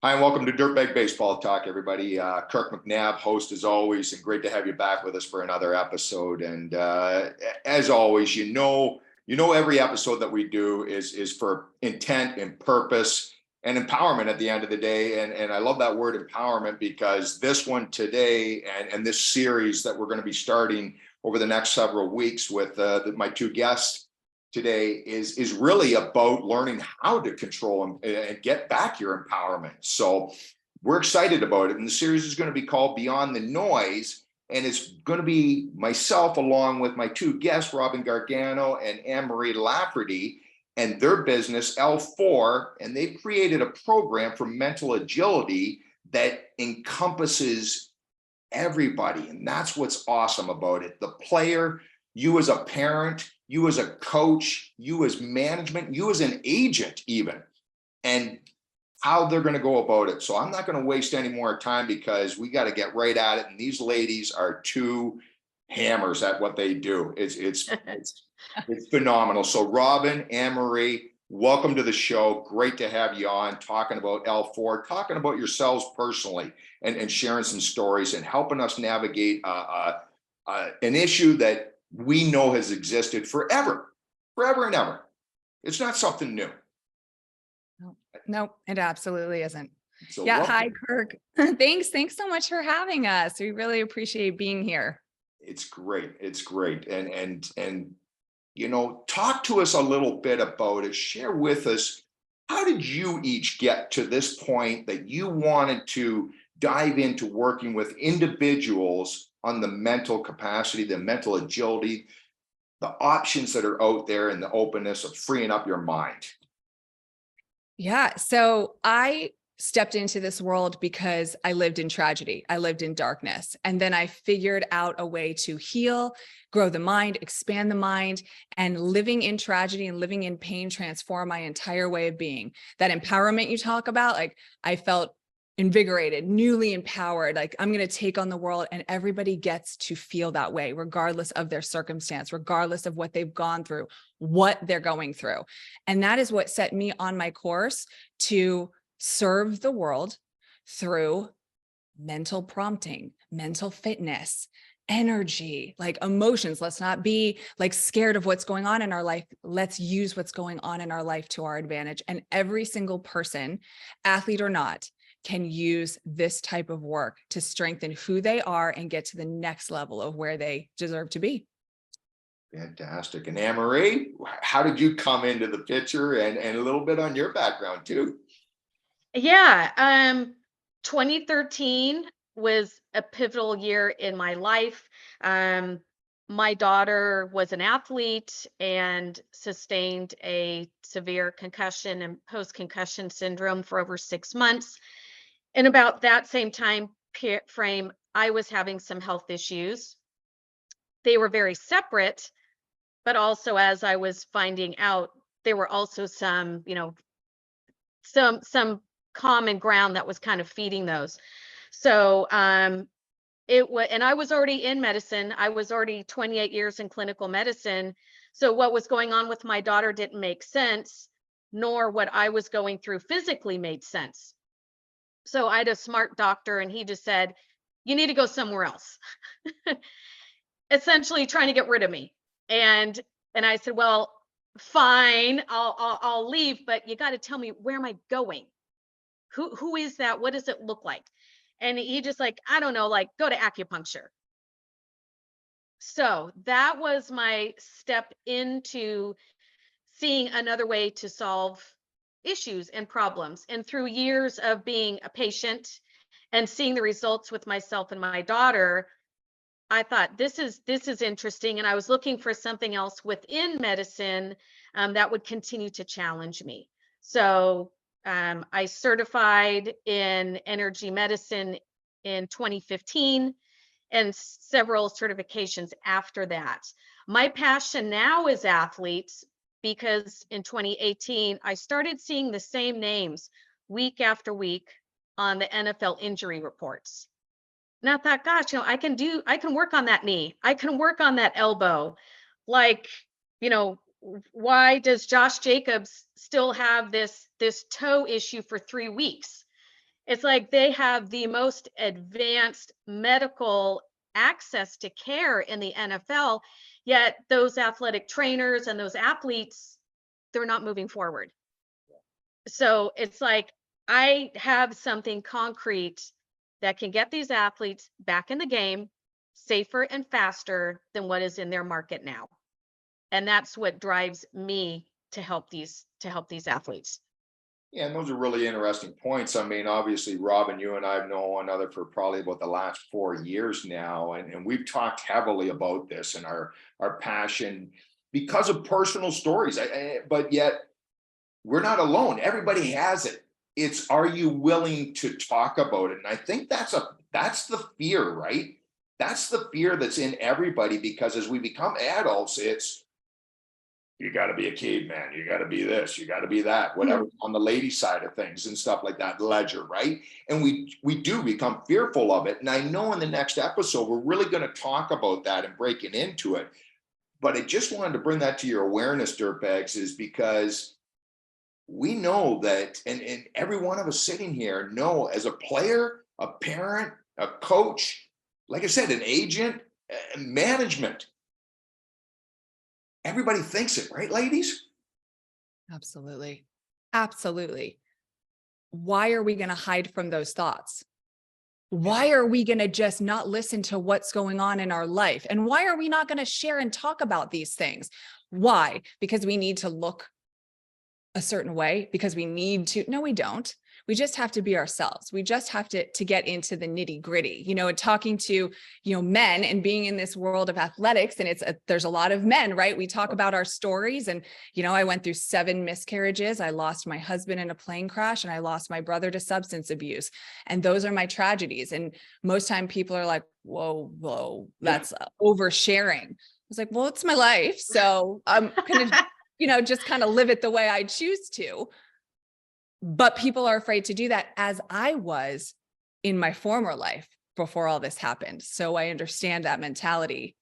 Hi, and welcome to Dirtbag Baseball Talk, everybody. Kirk McNabb, host as always, and great to have you back with us for another episode. And as always, every episode that we do is for intent and purpose and empowerment at the end of the day. And I love that word empowerment because this one today and this series that we're going to be starting over the next several weeks with my two guests today is really about learning how to control and get back your empowerment. So we're excited about it. And the series is going to be called Beyond the Noise. And it's going to be myself along with my two guests, Robin Gargano and Annemarie Lafferty, and their business, L4. And they've created a program for mental agility that encompasses everybody. And that's what's awesome about it. The player, you as a parent, you as a coach, you as management, you as an agent even, and how they're going to go about it. So I'm not going to waste any more time because we got to get right at it. And these ladies are two hammers at what they do. It's phenomenal. So Robin, Annemarie, welcome to the show. Great to have you on talking about L4, talking about yourselves personally and sharing some stories and helping us navigate an issue that we know has existed forever and ever. It's not something new. No, it absolutely isn't. So Yeah. welcome. Hi, Kirk. Thanks so much for having us. We really appreciate being here. It's great. And talk to us a little bit about it. Share with us, how did you each get to this point that you wanted to dive into working with individuals on the mental capacity, the mental agility, the options that are out there, and the openness of freeing up your mind? Yeah. So I stepped into this world because I lived in tragedy. I lived in darkness. And then I figured out a way to heal, grow the mind, expand the mind, and living in tragedy and living in pain transform my entire way of being. That empowerment you talk about, like I felt invigorated, newly empowered, like I'm going to take on the world, and everybody gets to feel that way, regardless of their circumstance, regardless of what they've gone through, what they're going through. And that is what set me on my course to serve the world through mental prompting, mental fitness, energy, like emotions. Let's not be like scared of what's going on in our life. Let's use what's going on in our life to our advantage. And every single person, athlete or not, can use this type of work to strengthen who they are and get to the next level of where they deserve to be. Fantastic. And Annemarie, how did you come into the picture, and a little bit on your background too? Yeah, 2013 was a pivotal year in my life. My daughter was an athlete and sustained a severe concussion and post-concussion syndrome for over 6 months. And about that same time frame, I was having some health issues. They were very separate, but also as I was finding out, there were also some, some common ground that was kind of feeding those. So it was, and I was already in medicine. I was already 28 years in clinical medicine. So what was going on with my daughter didn't make sense, nor what I was going through physically made sense. So I had a smart doctor, and he just said, "You need to go somewhere else," essentially trying to get rid of me. And I said, "Well, fine, I'll leave, but you got to tell me, where am I going? Who is that? What does it look like?" And he just like, "I don't know, like go to acupuncture." So that was my step into seeing another way to solve issues and problems. And through years of being a patient and seeing the results with myself and my daughter, I thought this is interesting, and I was looking for something else within medicine that would continue to challenge me. So I certified in energy medicine in 2015, and several certifications after that. My passion now is athletes, because in 2018 I started seeing the same names week after week on the NFL injury reports. And I thought, gosh, I can work on that knee. I can work on that elbow. Like, you know, why does Josh Jacobs still have this toe issue for 3 weeks? It's like they have the most advanced medical access to care in the NFL, yet those athletic trainers and those athletes, they're not moving forward. So it's like I have something concrete that can get these athletes back in the game safer and faster than what is in their market now. And that's what drives me to help these athletes. Yeah, and those are really interesting points. I mean, obviously, Robin, you and I have known one another for probably about the last 4 years now, and we've talked heavily about this and our passion because of personal stories. But yet, we're not alone. Everybody has it. It's, are you willing to talk about it? And I think that's the fear, right? That's the fear that's in everybody, because as we become adults, it's, you got to be a caveman, you got to be this, you got to be that, whatever, on the lady side of things and stuff like that, ledger, right? And we do become fearful of it. And I know in the next episode we're really going to talk about that and breaking into it. But I just wanted to bring that to your awareness, dirtbags, is because we know that, and every one of us sitting here know, as a player, a parent, a coach, like I said, an agent, management, everybody thinks it, right, ladies? Absolutely. Absolutely. Why are we going to hide from those thoughts? Why are we going to just not listen to what's going on in our life? And why are we not going to share and talk about these things? Why? Because we need to look a certain way, because we need to. No, we don't. We just have to be ourselves. We just have to get into the nitty gritty, and talking to, men and being in this world of athletics. And there's a lot of men, right? We talk about our stories, and, I went through 7 miscarriages. I lost my husband in a plane crash, and I lost my brother to substance abuse. And those are my tragedies. And most time people are like, whoa, that's oversharing. I was like, well, it's my life. So I'm going to, just kind of live it the way I choose to. But people are afraid to do that, as I was in my former life before all this happened. So I understand that mentality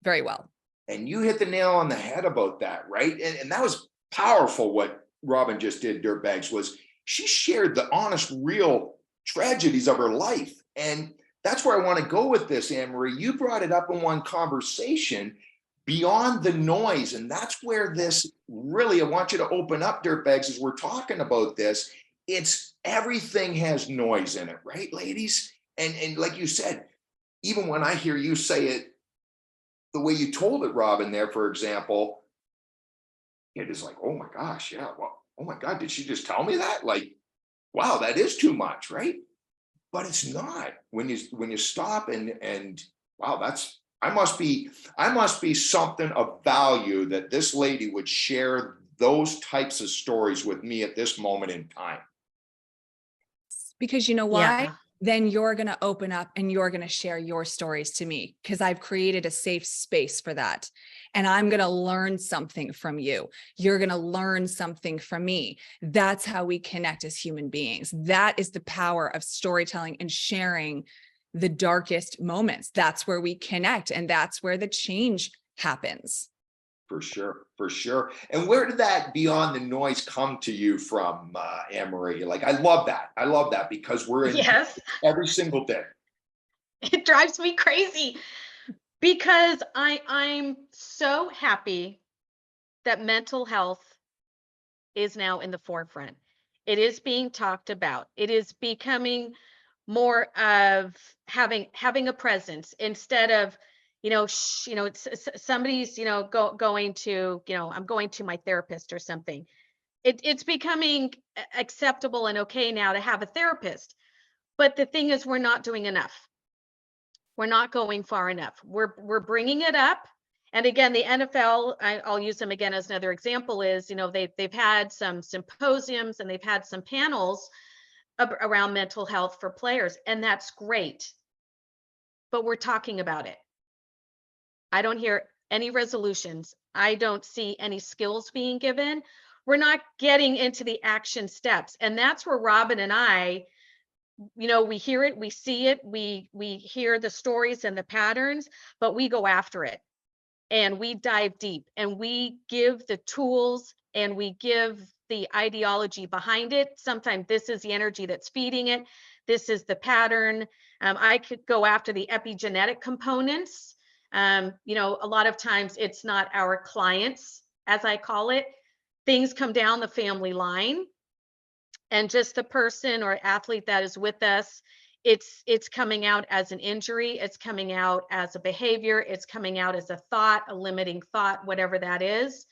very well. And you hit the nail on the head about that, right? And that was powerful. What Robin just did, dirtbags, was she shared the honest, real tragedies of her life. And that's where I want to go with this, Annemarie. You brought it up in one conversation, beyond the noise. And that's where this really, I want you to open up, dirtbags, as we're talking about this. It's, everything has noise in it, right, ladies? And like you said, even when I hear you say it the way you told it, Robin, there, for example, it is like, oh my gosh, yeah, well, oh my God, did she just tell me that? Like, wow, that is too much, right? But it's not. When you stop and wow, that's, I must be something of value that this lady would share those types of stories with me at this moment in time. Because you know why? Yeah. Then you're going to open up and you're going to share your stories to me, because I've created a safe space for that. And I'm going to learn something from you. You're going to learn something from me. That's how we connect as human beings. That is the power of storytelling and sharing the darkest moments. That's where we connect, and that's where the change happens. For sure, for sure. And where did that beyond the noise come to you from, Annemarie? Like, I love that because we're in Yes. every single day. It drives me crazy because I'm so happy that mental health is now in the forefront. It is being talked about. It is becoming more of having a presence, instead of, somebody's, going to, I'm going to my therapist or something. It's becoming acceptable and okay now to have a therapist. But the thing is, we're not doing enough. We're not going far enough. We're bringing it up. And again, the NFL, I'll use them again as another example, is, they've had some symposiums and they've had some panels around mental health for players, and that's great. But we're talking about it. I don't hear any resolutions. I don't see any skills being given. We're not getting into the action steps. And that's where Robin and I, we hear it, we see it, we hear the stories and the patterns, but we go after it and we dive deep and we give the tools and we give the ideology behind it. Sometimes this is the energy that's feeding it. This is the pattern. I could go after the epigenetic components. A lot of times it's not our clients, as I call it. Things come down the family line, and just the person or athlete that is with us, it's coming out as an injury, it's coming out as a behavior, it's coming out as a thought, a limiting thought, whatever that is.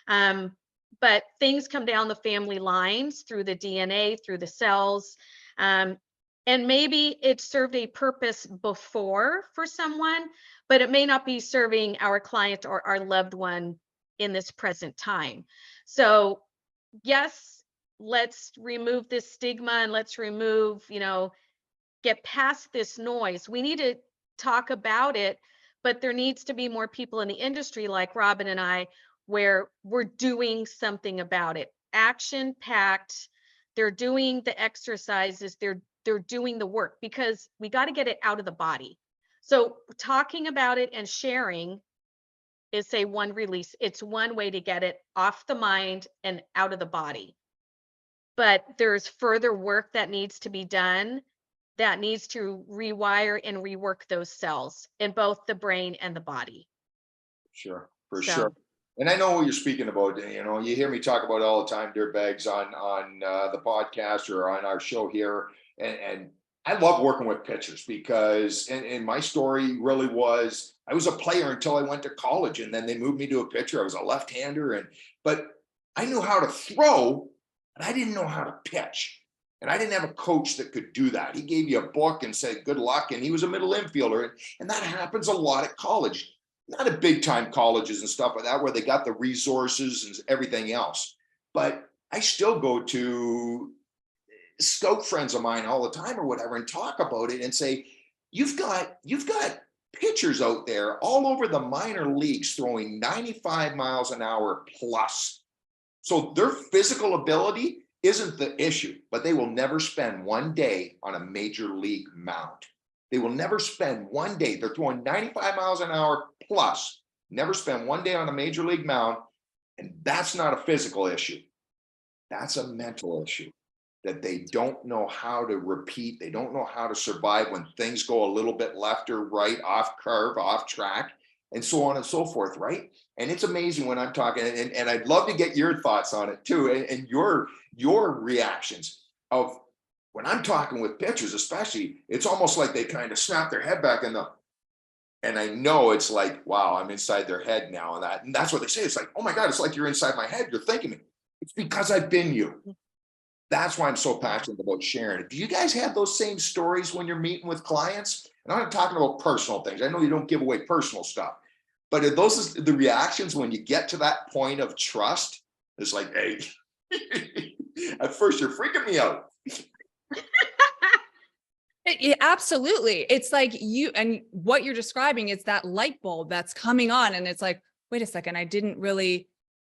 But things come down the family lines through the DNA, through the cells. And maybe it served a purpose before for someone, but it may not be serving our client or our loved one in this present time. So yes, let's remove this stigma and let's remove, get past this noise. We need to talk about it, but there needs to be more people in the industry like Robin and I, where we're doing something about it. Action packed. They're doing the exercises. They're doing the work, because we got to get it out of the body. So talking about it and sharing is, say, one release. It's one way to get it off the mind and out of the body. But there's further work that needs to be done, that needs to rewire and rework those cells in both the brain and the body. Sure, for sure. And I know what you're speaking about. You hear me talk about it all the time, dirtbags, on the podcast or on our show here. And I love working with pitchers because, and my story really was, I was a player until I went to college, and then they moved me to a pitcher. I was a left-hander, but I knew how to throw, but I didn't know how to pitch. And I didn't have a coach that could do that. He gave you a book and said, good luck. And he was a middle infielder. And that happens a lot at college. Not at big time colleges and stuff like that, where they got the resources and everything else. But I still go to scout friends of mine all the time or whatever and talk about it and say, you've got pitchers out there all over the minor leagues throwing 95 miles an hour plus. So their physical ability isn't the issue, but they will never spend one day on a major league mound. They will never spend one day. They're throwing 95 miles an hour plus, never spend one day on a major league mound. And that's not a physical issue. That's a mental issue, that they don't know how to repeat. They don't know how to survive when things go a little bit left or right, off curve, off track, and so on and so forth, right? And it's amazing when I'm talking, and I'd love to get your thoughts on it too, and your reactions of when I'm talking with pitchers, especially. It's almost like they kind of snap their head back and I know it's like, wow, I'm inside their head now, and that's what they say. It's like, oh my God, it's like you're inside my head. You're thinking me. It's because I've been you. That's why I'm so passionate about sharing it. Do you guys have those same stories when you're meeting with clients? And I'm not talking about personal things. I know you don't give away personal stuff, but are those the reactions when you get to that point of trust? It's like, hey, at first you're freaking me out. Absolutely. It's like and what you're describing is that light bulb that's coming on, and it's like, wait a second,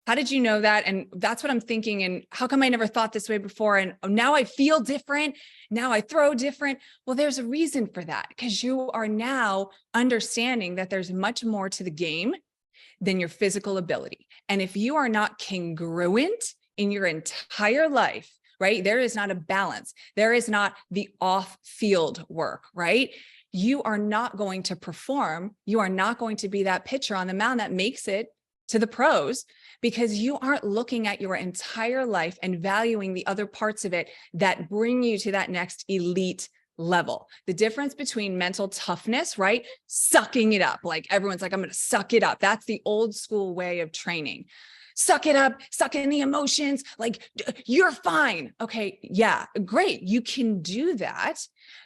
how did you know that? And that's what I'm thinking. And how come I never thought this way before? And now I feel different. Now I throw different. Well, there's a reason for that, because you are now understanding that there's much more to the game than your physical ability. And if you are not congruent in your entire life, right? There is not a balance. There is not the off-field work, right? You are not going to perform. You are not going to be that pitcher on the mound that makes it to the pros, because you aren't looking at your entire life and valuing the other parts of it that bring you to that next elite level. The difference between mental toughness, right? Sucking it up. Like everyone's like, I'm going to suck it up. That's the old school way of training. Suck it up, suck in the emotions, like you're fine. Okay, yeah, great. You can do that.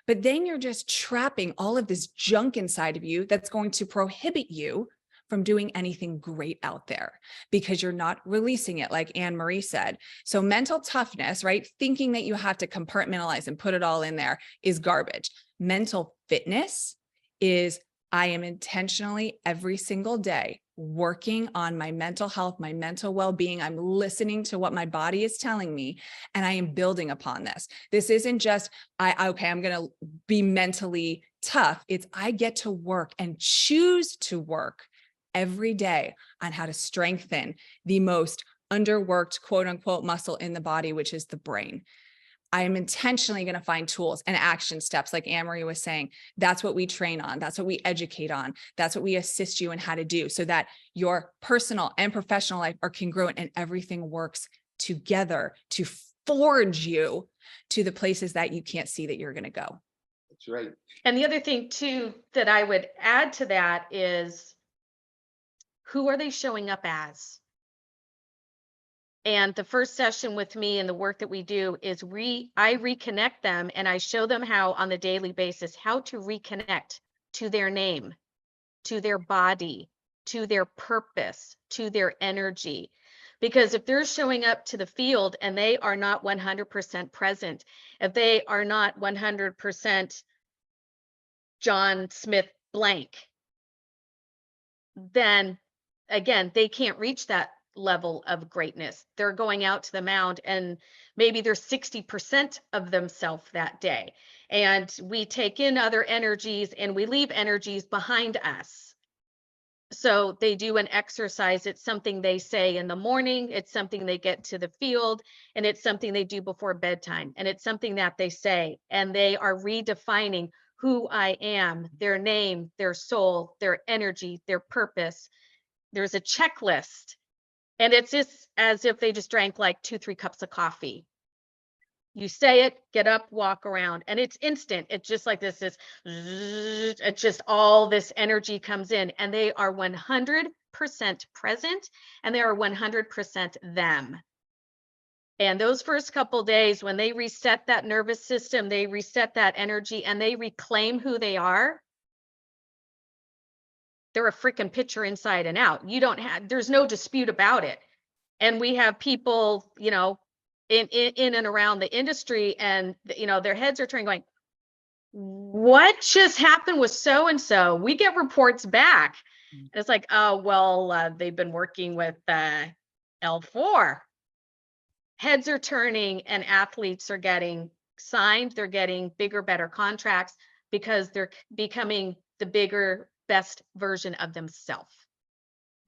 But then you're just trapping all of this junk inside of you that's going to prohibit you from doing anything great out there, because you're not releasing it, like Annemarie said. So mental toughness, right? Thinking that you have to compartmentalize and put it all in there is garbage. Mental fitness is, I am intentionally every single day working on my mental health, my mental well-being. I'm listening to what my body is telling me, and I am building upon this. This isn't just, I'm going to be mentally tough. It's I get to work and choose to work every day on how to strengthen the most underworked, quote unquote, muscle in the body, which is the brain. I am intentionally going to find tools and action steps, like Annemarie was saying. That's what we train on. That's what we educate on. That's what we assist you in how to do, so that your personal and professional life are congruent and everything works together to forge you to the places that you can't see that you're going to go. That's right. And the other thing too that I would add to that is, who are they showing up as? And the first session with me and the work that we do is I reconnect them, and I show them how on the daily basis, how to reconnect to their name, to their body, to their purpose, to their energy. Because if they're showing up to the field and they are not 100% present, if they are not 100% John Smith blank, then again, they can't reach that level of greatness. They're going out to the mound and maybe they're 60% of themselves that day. And we take in other energies and we leave energies behind us. So they do an exercise. It's something they say in the morning. It's something they get to the field, and it's something they do before bedtime. And it's something that they say, and they are redefining who I am, their name, their soul, their energy, their purpose. There's a checklist. And it's just as if they just drank like 2-3 cups of coffee. You say it, get up, walk around, and it's instant. It's just like this is, it's just all this energy comes in, and they are 100% present, and they are 100% them. And those first couple days, when they reset that nervous system, they reset that energy, and they reclaim who they are, they're a freaking pitcher inside and out. There's no dispute about it. And we have people, in and around the industry, and their heads are turning, going, what just happened with so and so? We get reports back, and it's like, oh well, they've been working with L4. Heads are turning, and athletes are getting signed. They're getting bigger, better contracts because they're becoming the bigger, best version of themselves.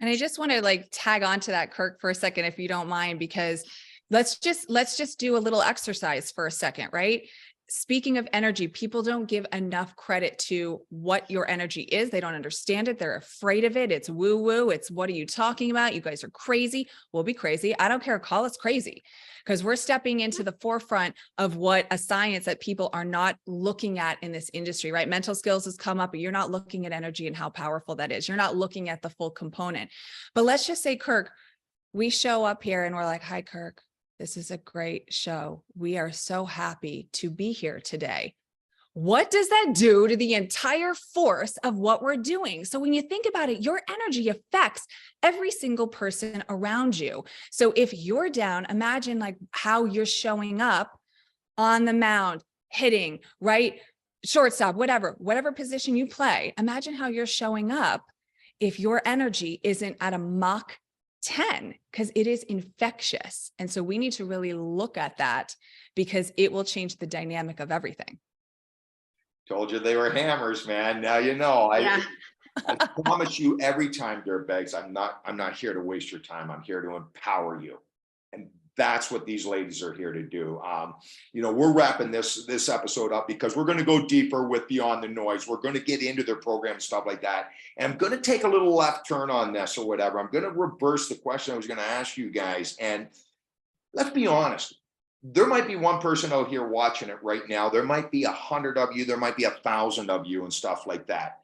And I just want to tag on to that, Kirk, for a second, if you don't mind, because let's just do a little exercise for a second, right? Speaking of energy, people don't give enough credit to what your energy is. They don't understand it. They're afraid of it. It's woo woo. It's, what are you talking about? You guys are crazy. We'll be crazy. I don't care. Call us crazy, because we're stepping into the forefront of what a science that people are not looking at in this industry, right? Mental skills has come up, but you're not looking at energy and how powerful that is. You're not looking at the full component. But let's just say, Kirk, we show up here and we're like, hi, Kirk. This is a great show. We are so happy to be here today. What does that do to the entire force of what we're doing? So when you think about it, your energy affects every single person around you. So if you're down, imagine how you're showing up on the mound, hitting, right? Shortstop, whatever position you play. Imagine how you're showing up if your energy isn't at a Mach 10, because it is infectious. And so we need to really look at that, because it will change the dynamic of everything. Told you they were hammers, man. Now you know. Yeah. I promise you, every time, dirtbags, I'm not here to waste your time. I'm here to empower you, and that's what these ladies are here to do. We're wrapping this episode up because we're going to go deeper with Beyond the Noise. We're going to get into their program and stuff like that. And I'm going to take a little left turn on this or whatever. I'm going to reverse the question I was going to ask you guys. And let's be honest. There might be one person out here watching it right now. There might be 100 of you. There might be 1,000 of you and stuff like that.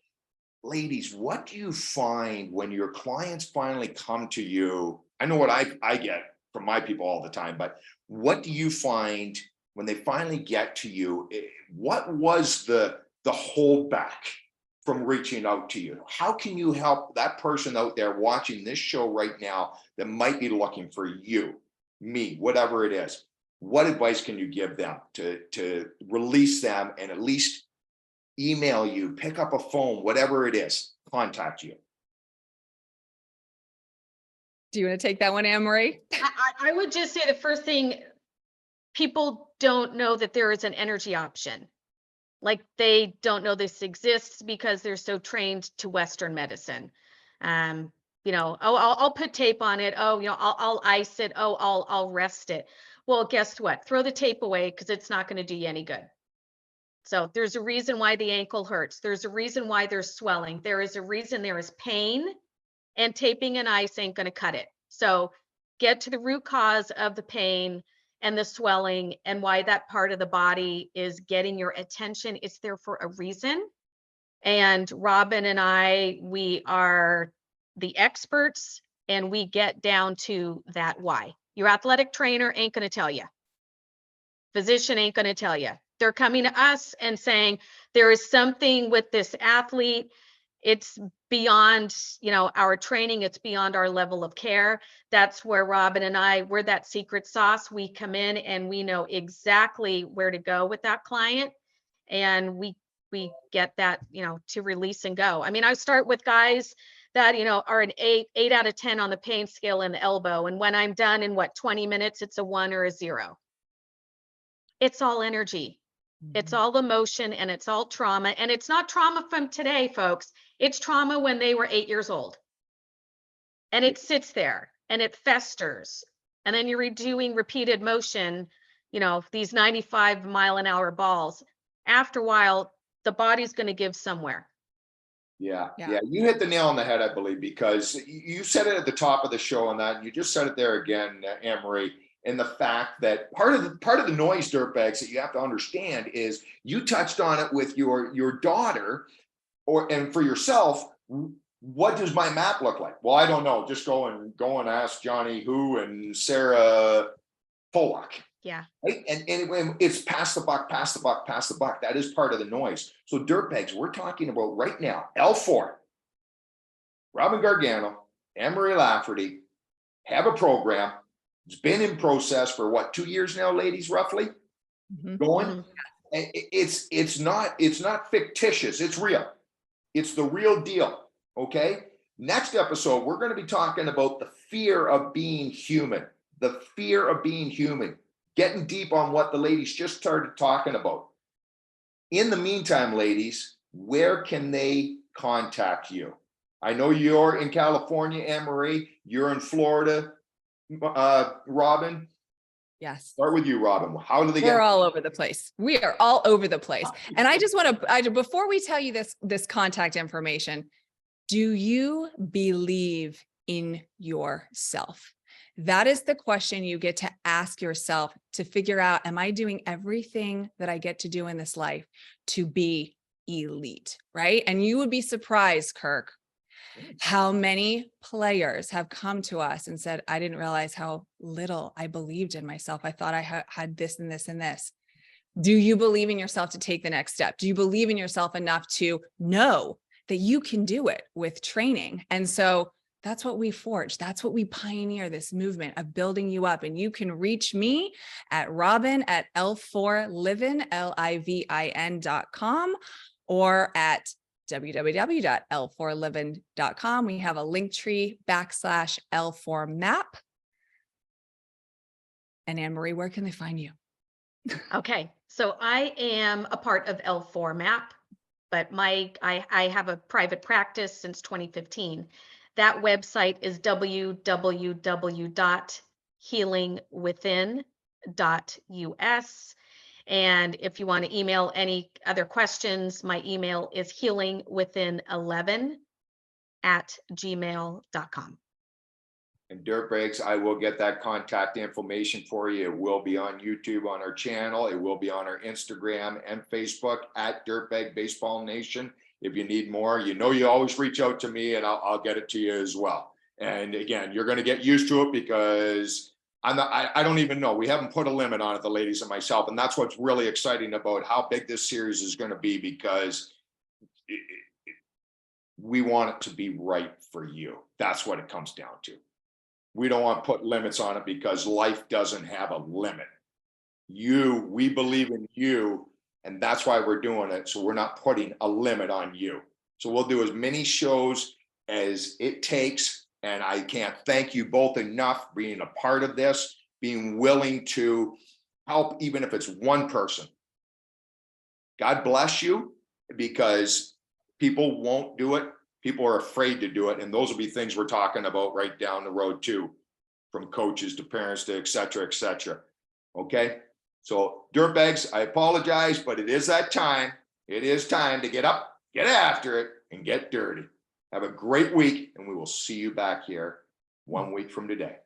Ladies, what do you find when your clients finally come to you? I know what I get from my people all the time, but what do you find when they finally get to you? What was the holdback from reaching out to you? How can you help that person out there watching this show right now that might be looking for you, me, whatever it is? What advice can you give them to release them and at least email you, pick up a phone, whatever it is, contact you? Do you want to take that one, Annemarie? I would just say the first thing, people don't know that there is an energy option. They don't know this exists because they're so trained to Western medicine. I'll put tape on it. Oh, I'll ice it. Oh, I'll rest it. Well, guess what? Throw the tape away because it's not going to do you any good. So there's a reason why the ankle hurts. There's a reason why there's swelling. There is a reason there is pain, and taping and ice ain't going to cut it. So get to the root cause of the pain and the swelling and why that part of the body is getting your attention. It's there for a reason. And Robin and I, we are the experts, and we get down to that why. Your athletic trainer ain't going to tell you. Physician ain't going to tell you. They're coming to us and saying there is something with this athlete. It's beyond, our training. It's beyond our level of care. That's where Robin and I, we're that secret sauce. We come in and we know exactly where to go with that client. And we get that, to release and go. I mean, I start with guys that, are an 8 out of 10 on the pain scale in the elbow. And when I'm done in 20 minutes, it's a 1 or a 0. It's all energy. It's all emotion, and it's all trauma. And it's not trauma from today, folks. It's trauma when they were 8 years old. And it sits there and it festers. And then you're doing repeated motion, these 95-mile-an-hour balls. After a while, the body's going to give somewhere. Yeah. You hit the nail on the head, I believe, because you said it at the top of the show on that. And you just said it there again, Annemarie. And the fact that part of the noise, dirtbags, that you have to understand is you touched on it with your daughter, and for yourself. What does my map look like? Well, I don't know. Just go and ask Johnny Who and Sarah Pollock. Yeah. Right? And it's pass the buck. That is part of the noise. So dirtbags, we're talking about right now, L4, Robin Gargano, Annemarie Lafferty have a program. It's been in process for 2 years now, ladies, roughly. Going. And it's not fictitious. It's real. It's the real deal. Okay. Next episode, we're going to be talking about the fear of being human. The fear of being human. Getting deep on what the ladies just started talking about. In the meantime, ladies, where can they contact you? I know you're in California, Annemarie. You're in Florida, Robin. Yes. Start with you, Robin. How do they We're all over the place. We are all over the place. And I just want to, before we tell you this contact information, do you believe in yourself? That is the question you get to ask yourself to figure out, am I doing everything that I get to do in this life to be elite, right? And you would be surprised, Kirk, how many players have come to us and said, I didn't realize how little I believed in myself. I thought I had this and this and this. Do you believe in yourself to take the next step? Do you believe in yourself enough to know that you can do it with training? And so that's what we forge. That's what we pioneer, this movement of building you up. And you can reach me at Robin@L4Livin, LIVIN.com, or at www.l4livin.com. We have a link tree /L4 map. And Annemarie, where can they find you? Okay. So I am a part of L4 map, but I have a private practice since 2015. That website is www.healingwithin.us. And if you want to email any other questions, my email is healingwithin11@gmail.com. And dirtbags, I will get that contact information for you. It will be on YouTube on our channel. It will be on our Instagram and Facebook at Dirtbag Baseball Nation. If you need more, you always reach out to me, and I'll get it to you as well. And again, you're going to get used to it because I don't even know. We haven't put a limit on it, the ladies and myself. And that's what's really exciting about how big this series is going to be, because we want it to be right for you. That's what it comes down to. We don't want to put limits on it because life doesn't have a limit. We believe in you, and that's why we're doing it. So we're not putting a limit on you. So we'll do as many shows as it takes. And I can't thank you both enough for being a part of this, being willing to help, even if it's one person. God bless you, because people won't do it. people are afraid to do it. And those will be things we're talking about right down the road too, from coaches to parents to et cetera, et cetera. Okay. So dirtbags, I apologize, but it is that time. It is time to get up, get after it, and get dirty. Have a great week, and we will see you back here 1 week from today.